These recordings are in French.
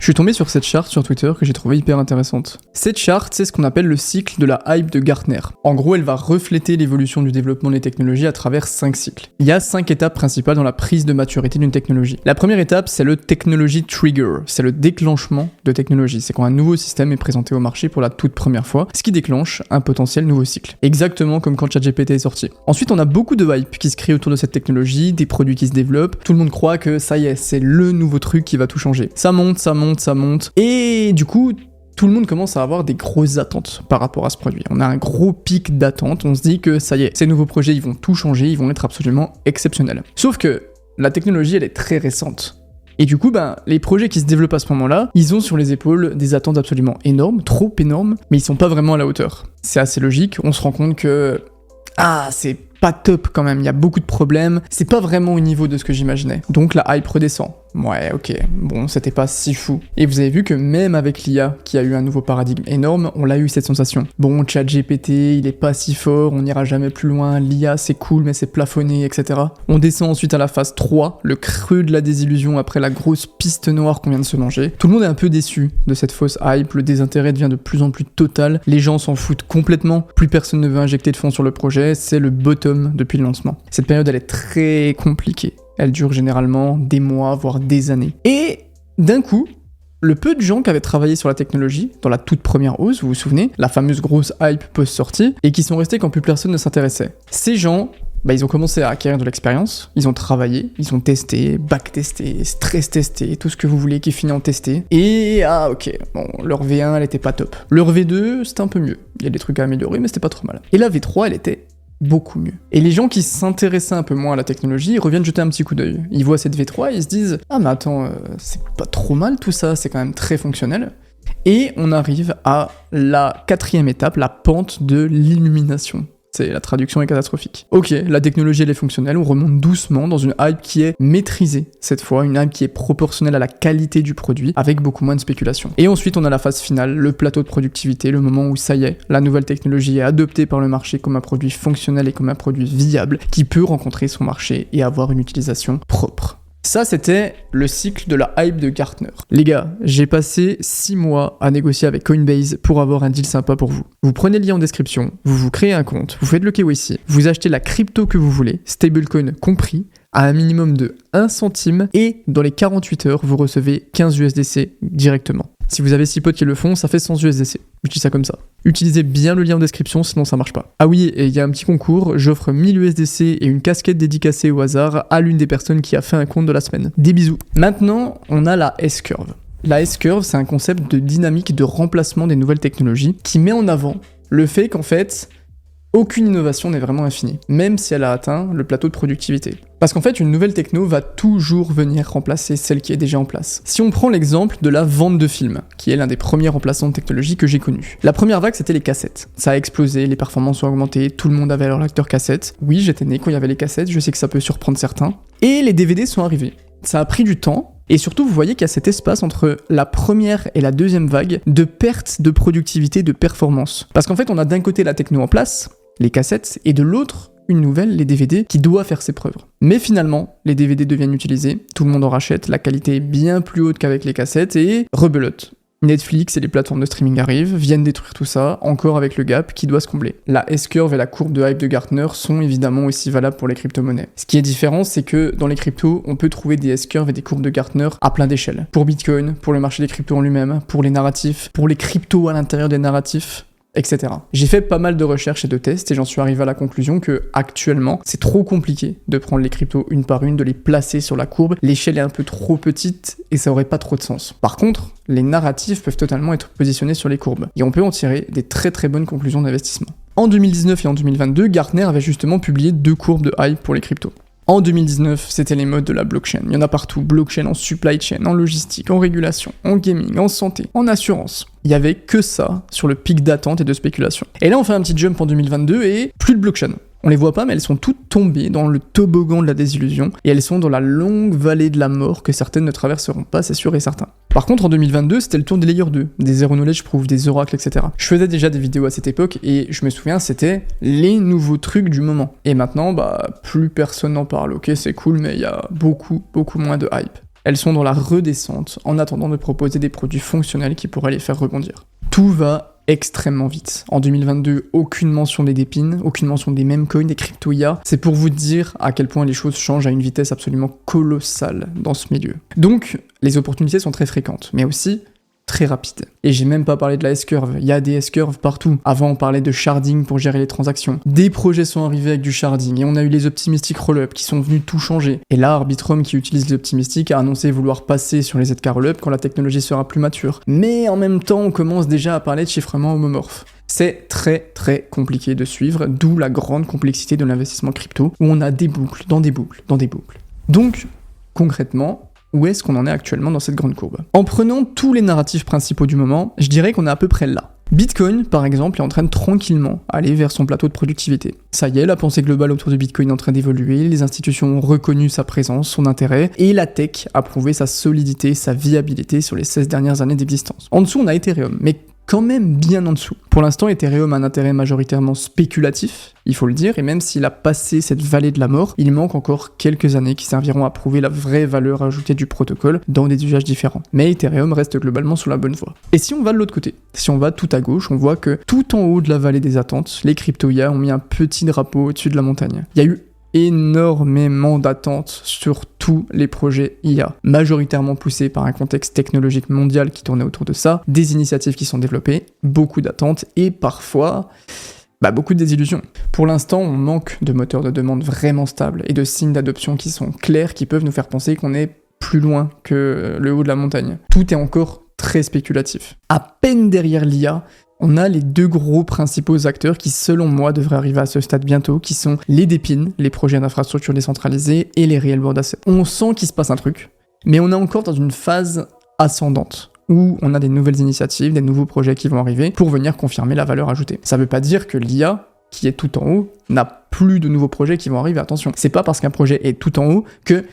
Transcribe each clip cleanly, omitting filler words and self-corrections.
Je suis tombé sur cette charte sur Twitter que j'ai trouvée hyper intéressante. Cette charte, c'est ce qu'on appelle le cycle de la hype de Gartner. En gros, elle va refléter l'évolution du développement des technologies à travers 5 cycles. Il y a 5 étapes principales dans la prise de maturité d'une technologie. La première étape, c'est le Technology Trigger, c'est le déclenchement de technologie. C'est quand un nouveau système est présenté au marché pour la toute première fois, ce qui déclenche un potentiel nouveau cycle. Exactement comme quand ChatGPT est sorti. Ensuite, on a beaucoup de hype qui se crée autour de cette technologie, des produits qui se développent. Tout le monde croit que ça y est, c'est le nouveau truc qui va tout changer. Ça monte, ça monte, ça monte. Et du coup, tout le monde commence à avoir des grosses attentes par rapport à ce produit. On a un gros pic d'attente, on se dit que ça y est, ces nouveaux projets, ils vont tout changer, ils vont être absolument exceptionnels. Sauf que la technologie, elle est très récente. Et du coup, les projets qui se développent à ce moment-là, ils ont sur les épaules des attentes absolument énormes, trop énormes, mais ils sont pas vraiment à la hauteur. C'est assez logique, on se rend compte que... c'est pas top quand même, il y a beaucoup de problèmes, c'est pas vraiment au niveau de ce que j'imaginais. Donc la hype redescend. Ouais, ok, bon, c'était pas si fou. Et vous avez vu que même avec l'IA, qui a eu un nouveau paradigme énorme, on l'a eu cette sensation. Bon, ChatGPT, il est pas si fort, on n'ira jamais plus loin, l'IA c'est cool, mais c'est plafonné, etc. On descend ensuite à la phase 3, le creux de la désillusion après la grosse piste noire qu'on vient de se manger. Tout le monde est un peu déçu de cette fausse hype, le désintérêt devient de plus en plus total, les gens s'en foutent complètement, plus personne ne veut injecter de fonds sur le projet, c'est le bottom depuis le lancement. Cette période, elle est très compliquée. Elle dure généralement des mois, voire des années. Et d'un coup, le peu de gens qui avaient travaillé sur la technologie, dans la toute première hausse, vous vous souvenez, la fameuse grosse hype post-sortie, et qui sont restés quand plus personne ne s'intéressait. Ces gens, ils ont commencé à acquérir de l'expérience, ils ont travaillé, ils ont testé, backtesté, stress-testé, tout ce que vous voulez qui finit en testé. Et leur V1, elle était pas top. Leur V2, c'était un peu mieux. Il y a des trucs à améliorer, mais c'était pas trop mal. Et la V3, elle était beaucoup mieux. Et les gens qui s'intéressaient un peu moins à la technologie, ils reviennent jeter un petit coup d'œil. Ils voient cette V3 et ils se disent « Ah mais attends, c'est pas trop mal tout ça, c'est quand même très fonctionnel. » Et on arrive à la 4e étape, la pente de l'illumination. La traduction est catastrophique. Ok, la technologie elle est fonctionnelle, on remonte doucement dans une hype qui est maîtrisée cette fois, une hype qui est proportionnelle à la qualité du produit, avec beaucoup moins de spéculation. Et ensuite on a la phase finale, le plateau de productivité, le moment où ça y est, la nouvelle technologie est adoptée par le marché comme un produit fonctionnel et comme un produit viable, qui peut rencontrer son marché et avoir une utilisation propre. Ça, c'était le cycle de la hype de Gartner. Les gars, j'ai passé 6 mois à négocier avec Coinbase pour avoir un deal sympa pour vous. Vous prenez le lien en description, vous vous créez un compte, vous faites le KYC, vous achetez la crypto que vous voulez, stablecoin compris, à un minimum de 1 centime, et dans les 48 heures, vous recevez 15 USDC directement. Si vous avez 6 potes qui le font, ça fait 100 USDC. Je dis ça comme ça. Utilisez bien le lien en description, sinon ça marche pas. Ah oui, et il y a un petit concours, j'offre 1000 USDC et une casquette dédicacée au hasard à l'une des personnes qui a fait un compte de la semaine. Des bisous. Maintenant, on a la S-Curve. La S-Curve, c'est un concept de dynamique de remplacement des nouvelles technologies qui met en avant le fait qu'en fait, aucune innovation n'est vraiment infinie, même si elle a atteint le plateau de productivité. Parce qu'en fait, une nouvelle techno va toujours venir remplacer celle qui est déjà en place. Si on prend l'exemple de la vente de films, qui est l'un des premiers remplaçants de technologie que j'ai connu. La première vague, c'était les cassettes. Ça a explosé, les performances ont augmenté, tout le monde avait leur lecteur cassette. Oui, j'étais né quand il y avait les cassettes, je sais que ça peut surprendre certains. Et les DVD sont arrivés. Ça a pris du temps, et surtout, vous voyez qu'il y a cet espace entre la première et la deuxième vague de perte de productivité, de performance. Parce qu'en fait, on a d'un côté la techno en place, les cassettes, et de l'autre, une nouvelle, les DVD, qui doit faire ses preuves. Mais finalement, les DVD deviennent utilisés, tout le monde en rachète, la qualité est bien plus haute qu'avec les cassettes, et rebelote. Netflix et les plateformes de streaming arrivent, viennent détruire tout ça, encore avec le gap qui doit se combler. La S-Curve et la courbe de hype de Gartner sont évidemment aussi valables pour les crypto-monnaies. Ce qui est différent, c'est que dans les cryptos, on peut trouver des S-Curves et des courbes de Gartner à plein d'échelles. Pour Bitcoin, pour le marché des cryptos en lui-même, pour les narratifs, pour les cryptos à l'intérieur des narratifs, etc. J'ai fait pas mal de recherches et de tests et j'en suis arrivé à la conclusion que actuellement c'est trop compliqué de prendre les cryptos une par une, de les placer sur la courbe, l'échelle est un peu trop petite et ça aurait pas trop de sens. Par contre, les narratifs peuvent totalement être positionnés sur les courbes et on peut en tirer des très très bonnes conclusions d'investissement. En 2019 et en 2022, Gartner avait justement publié 2 courbes de hype pour les cryptos. En 2019, c'était les modes de la blockchain. Il y en a partout. Blockchain en supply chain, en logistique, en régulation, en gaming, en santé, en assurance. Il y avait que ça sur le pic d'attente et de spéculation. Et là, on fait un petit jump en 2022 et plus de blockchain. On les voit pas, mais elles sont toutes tombées dans le toboggan de la désillusion et elles sont dans la longue vallée de la mort que certaines ne traverseront pas, c'est sûr et certain. Par contre, en 2022, c'était le tour des Layer 2, des Zero Knowledge Proof, des oracles, etc. Je faisais déjà des vidéos à cette époque et je me souviens, c'était les nouveaux trucs du moment. Et maintenant, plus personne n'en parle. Ok, c'est cool, mais il y a beaucoup moins de hype. Elles sont dans la redescente en attendant de proposer des produits fonctionnels qui pourraient les faire rebondir. Tout va extrêmement vite. En 2022, aucune mention des Dépines, aucune mention des meme coins, des crypto-IA. C'est pour vous dire à quel point les choses changent à une vitesse absolument colossale dans ce milieu. Donc, les opportunités sont très fréquentes, mais aussi très rapides. Et j'ai même pas parlé de la S-Curve, il y a des S-Curve partout. Avant, on parlait de sharding pour gérer les transactions. Des projets sont arrivés avec du sharding, et on a eu les Optimistic Rollup qui sont venus tout changer. Et là, Arbitrum, qui utilise les Optimistic, a annoncé vouloir passer sur les ZK Rollup quand la technologie sera plus mature. Mais en même temps, on commence déjà à parler de chiffrement homomorphe. C'est très très compliqué de suivre, d'où la grande complexité de l'investissement crypto, où on a des boucles, dans des boucles, dans des boucles. Donc, concrètement, où est-ce qu'on en est actuellement dans cette grande courbe? En prenant tous les narratifs principaux du moment, je dirais qu'on est à peu près là. Bitcoin, par exemple, est en train de tranquillement aller vers son plateau de productivité. Ça y est, la pensée globale autour de Bitcoin est en train d'évoluer, les institutions ont reconnu sa présence, son intérêt, et la tech a prouvé sa solidité, sa viabilité sur les 16 dernières années d'existence. En dessous, on a Ethereum, mais quand même bien en dessous. Pour l'instant, Ethereum a un intérêt majoritairement spéculatif, il faut le dire, et même s'il a passé cette vallée de la mort, il manque encore quelques années qui serviront à prouver la vraie valeur ajoutée du protocole dans des usages différents. Mais Ethereum reste globalement sur la bonne voie. Et si on va de l'autre côté, si on va tout à gauche, on voit que tout en haut de la vallée des attentes, les crypto-IA ont mis un petit drapeau au-dessus de la montagne. Il y a eu énormément d'attentes sur tous les projets IA, majoritairement poussés par un contexte technologique mondial qui tournait autour de ça, des initiatives qui sont développées, beaucoup d'attentes et parfois beaucoup de désillusions. Pour l'instant, on manque de moteurs de demande vraiment stables et de signes d'adoption qui sont clairs, qui peuvent nous faire penser qu'on est plus loin que le haut de la montagne. Tout est encore très spéculatif. À peine derrière l'IA, on a les deux gros principaux acteurs qui, selon moi, devraient arriver à ce stade bientôt, qui sont les Dépines, les projets d'infrastructure décentralisés, et les Real World Assets. On sent qu'il se passe un truc, mais on est encore dans une phase ascendante, où on a des nouvelles initiatives, des nouveaux projets qui vont arriver pour venir confirmer la valeur ajoutée. Ça veut pas dire que l'IA, qui est tout en haut, n'a plus de nouveaux projets qui vont arriver, attention. C'est pas parce qu'un projet est tout en haut que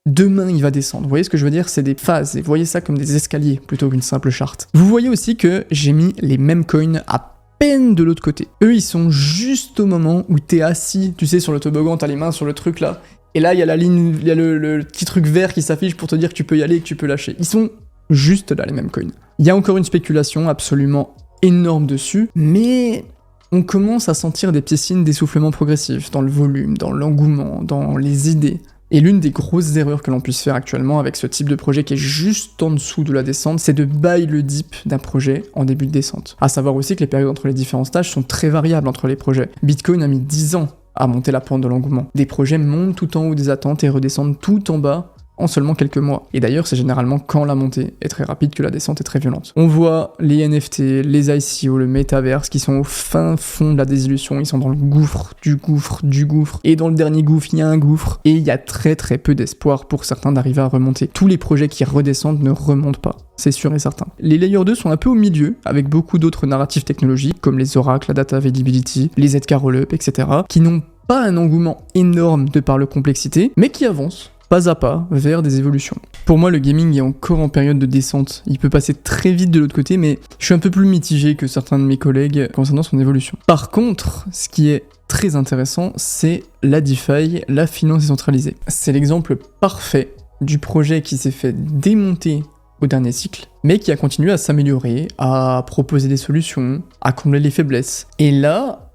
demain, il va descendre. Vous voyez ce que je veux dire? C'est des phases, et voyez ça comme des escaliers, plutôt qu'une simple charte. Vous voyez aussi que j'ai mis les mêmes coins à peine de l'autre côté. Eux, ils sont juste au moment où t'es assis, tu sais, sur le toboggan, t'as les mains sur le truc là, et là, il y a la ligne, il y a le petit truc vert qui s'affiche pour te dire que tu peux y aller et que tu peux lâcher. Ils sont juste là, les mêmes coins. Il y a encore une spéculation absolument énorme dessus, mais on commence à sentir des petits signes d'essoufflement progressif dans le volume, dans l'engouement, dans les idées. Et l'une des grosses erreurs que l'on puisse faire actuellement avec ce type de projet qui est juste en dessous de la descente, c'est de buy le dip d'un projet en début de descente. À savoir aussi que les périodes entre les différents stages sont très variables entre les projets. Bitcoin a mis 10 ans à monter la pente de l'engouement. Des projets montent tout en haut des attentes et redescendent tout en bas en seulement quelques mois. Et d'ailleurs, c'est généralement quand la montée est très rapide que la descente est très violente. On voit les NFT, les ICO, le métaverse qui sont au fin fond de la désillusion, ils sont dans le gouffre, du gouffre, et dans le dernier gouffre, il y a un gouffre, et il y a très très peu d'espoir pour certains d'arriver à remonter. Tous les projets qui redescendent ne remontent pas, c'est sûr et certain. Les Layer 2 sont un peu au milieu, avec beaucoup d'autres narratifs technologiques, comme les oracles, la data availability, les ZK Rollup, etc., qui n'ont pas un engouement énorme de par leur complexité, mais qui avancent pas à pas vers des évolutions. Pour moi, le gaming est encore en période de descente. Il peut passer très vite de l'autre côté, mais je suis un peu plus mitigé que certains de mes collègues concernant son évolution. Par contre, ce qui est très intéressant, c'est la DeFi, la finance décentralisée. C'est l'exemple parfait du projet qui s'est fait démonter au dernier cycle, mais qui a continué à s'améliorer, à proposer des solutions, à combler les faiblesses. Et là,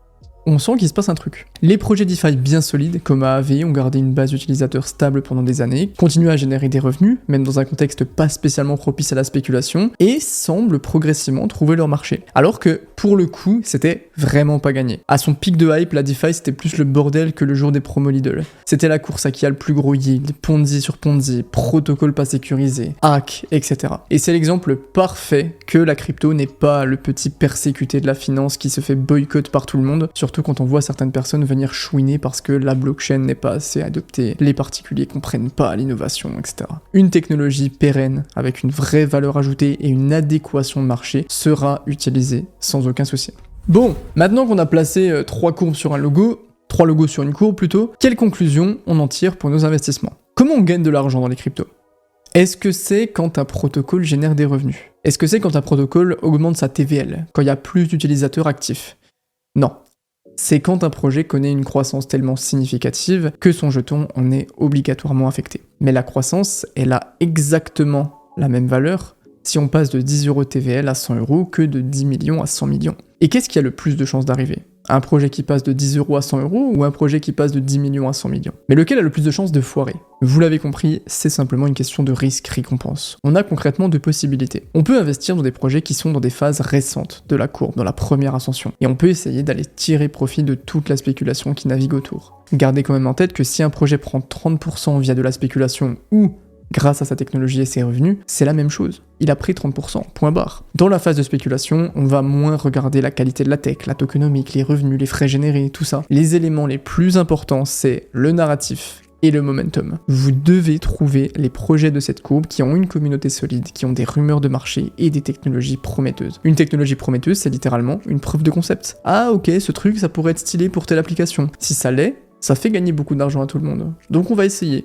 on sent qu'il se passe un truc. Les projets DeFi bien solides, comme AAV, ont gardé une base d'utilisateurs stable pendant des années, continuent à générer des revenus, même dans un contexte pas spécialement propice à la spéculation, et semblent progressivement trouver leur marché. Alors que, pour le coup, c'était vraiment pas gagné. À son pic de hype, la DeFi c'était plus le bordel que le jour des promos Lidl. C'était la course à qui a le plus gros yield, Ponzi sur Ponzi, protocole pas sécurisé, hack, etc. Et c'est l'exemple parfait que la crypto n'est pas le petit persécuté de la finance qui se fait boycott par tout le monde, surtout quand on voit certaines personnes venir chouiner parce que la blockchain n'est pas assez adoptée, les particuliers comprennent pas l'innovation, etc. Une technologie pérenne, avec une vraie valeur ajoutée et une adéquation de marché, sera utilisée sans aucun souci. Bon, maintenant qu'on a placé 3 courbes sur un logo, 3 logos sur une courbe plutôt, quelle conclusion on en tire pour nos investissements? Comment on gagne de l'argent dans les cryptos? Est-ce que c'est quand un protocole génère des revenus? Est-ce que c'est quand un protocole augmente sa TVL, quand il y a plus d'utilisateurs actifs? Non. c'est quand un projet connaît une croissance tellement significative que son jeton en est obligatoirement affecté. Mais la croissance, elle a exactement la même valeur si on passe de 10 € TVL à 100 € que de 10 millions à 100 millions. Et qu'est-ce qui a le plus de chances d'arriver ? Un projet qui passe de 10 € à 100 € ou un projet qui passe de 10 millions à 100 millions? Mais lequel a le plus de chances de foirer? Vous l'avez compris, c'est simplement une question de risque-récompense. On a concrètement deux possibilités. On peut investir dans des projets qui sont dans des phases récentes de la courbe, dans la première ascension, et on peut essayer d'aller tirer profit de toute la spéculation qui navigue autour. Gardez quand même en tête que si un projet prend 30% via de la spéculation ou grâce à sa technologie et ses revenus, c'est la même chose. Il a pris 30%, point barre. Dans la phase de spéculation, on va moins regarder la qualité de la tech, la tokenomique, les revenus, les frais générés, tout ça. Les éléments les plus importants, c'est le narratif et le momentum. Vous devez trouver les projets de cette courbe qui ont une communauté solide, qui ont des rumeurs de marché et des technologies prometteuses. Une technologie prometteuse, c'est littéralement une preuve de concept. Ah ok, ce truc, ça pourrait être stylé pour telle application. Si ça l'est, ça fait gagner beaucoup d'argent à tout le monde. Donc on va essayer.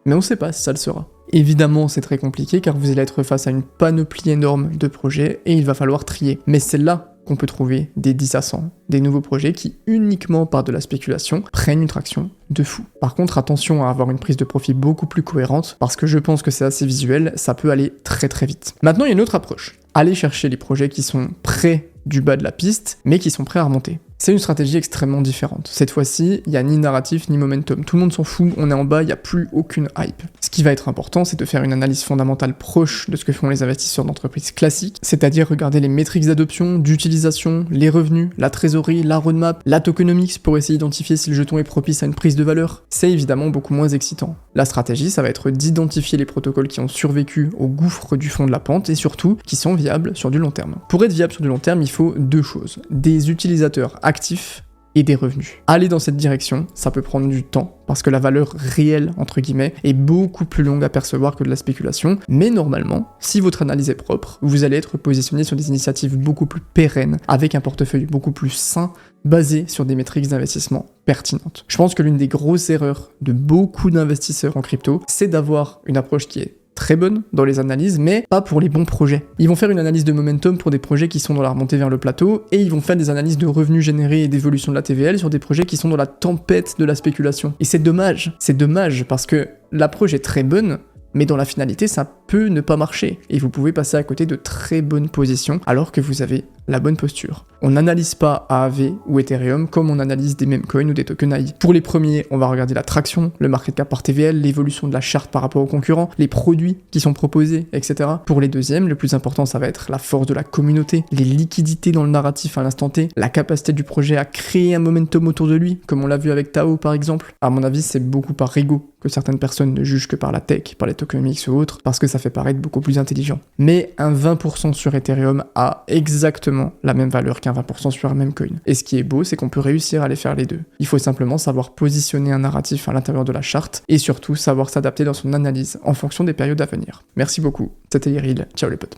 Mais on sait pas si ça le sera. Évidemment, c'est très compliqué car vous allez être face à une panoplie énorme de projets et il va falloir trier. Mais c'est là qu'on peut trouver des 10 à 100, des nouveaux projets qui, uniquement par de la spéculation, prennent une traction de fou. Par contre, attention à avoir une prise de profit beaucoup plus cohérente parce que je pense que c'est assez visuel, ça peut aller très très vite. Maintenant, il y a une autre approche. Allez chercher les projets qui sont près du bas de la piste, mais qui sont prêts à remonter. C'est une stratégie extrêmement différente. Cette fois-ci, il n'y a ni narratif ni momentum. Tout le monde s'en fout, on est en bas, il n'y a plus aucune hype. Ce qui va être important, c'est de faire une analyse fondamentale proche de ce que font les investisseurs d'entreprises classiques, c'est-à-dire regarder les métriques d'adoption, d'utilisation, les revenus, la trésorerie, la roadmap, la tokenomics pour essayer d'identifier si le jeton est propice à une prise de valeur. C'est évidemment beaucoup moins excitant. La stratégie, ça va être d'identifier les protocoles qui ont survécu au gouffre du fond de la pente et surtout qui sont viables sur du long terme. Pour être viable sur du long terme, il faut deux choses. Des utilisateurs actifs et des revenus. Aller dans cette direction, ça peut prendre du temps, parce que la valeur réelle, entre guillemets, est beaucoup plus longue à percevoir que de la spéculation, mais normalement, si votre analyse est propre, vous allez être positionné sur des initiatives beaucoup plus pérennes, avec un portefeuille beaucoup plus sain, basé sur des métriques d'investissement pertinentes. Je pense que l'une des grosses erreurs de beaucoup d'investisseurs en crypto, c'est d'avoir une approche qui est très bonne dans les analyses, mais pas pour les bons projets. Ils vont faire une analyse de momentum pour des projets qui sont dans la remontée vers le plateau, et ils vont faire des analyses de revenus générés et d'évolution de la TVL sur des projets qui sont dans la tempête de la spéculation. Et c'est dommage parce que l'approche est très bonne, mais dans la finalité, ça peut ne pas marcher, et vous pouvez passer à côté de très bonnes positions alors que vous avez la bonne posture. On n'analyse pas AAV ou Ethereum comme on analyse des meme coins ou des tokens AI. Pour les premiers, on va regarder la traction, le market cap par TVL, l'évolution de la charte par rapport aux concurrents, les produits qui sont proposés, etc. Pour les deuxièmes, le plus important, ça va être la force de la communauté, les liquidités dans le narratif à l'instant T, la capacité du projet à créer un momentum autour de lui, comme on l'a vu avec Tao par exemple. À mon avis, c'est beaucoup par ego que certaines personnes ne jugent que par la tech, par les tokenomics ou autres, parce que ça fait paraître beaucoup plus intelligent. Mais un 20% sur Ethereum a exactement la même valeur qu'un 20% sur un même coin. Et ce qui est beau, c'est qu'on peut réussir à les faire les deux. Il faut simplement savoir positionner un narratif à l'intérieur de la charte, et surtout savoir s'adapter dans son analyse en fonction des périodes à venir. Merci beaucoup, c'était Iril, ciao les potes.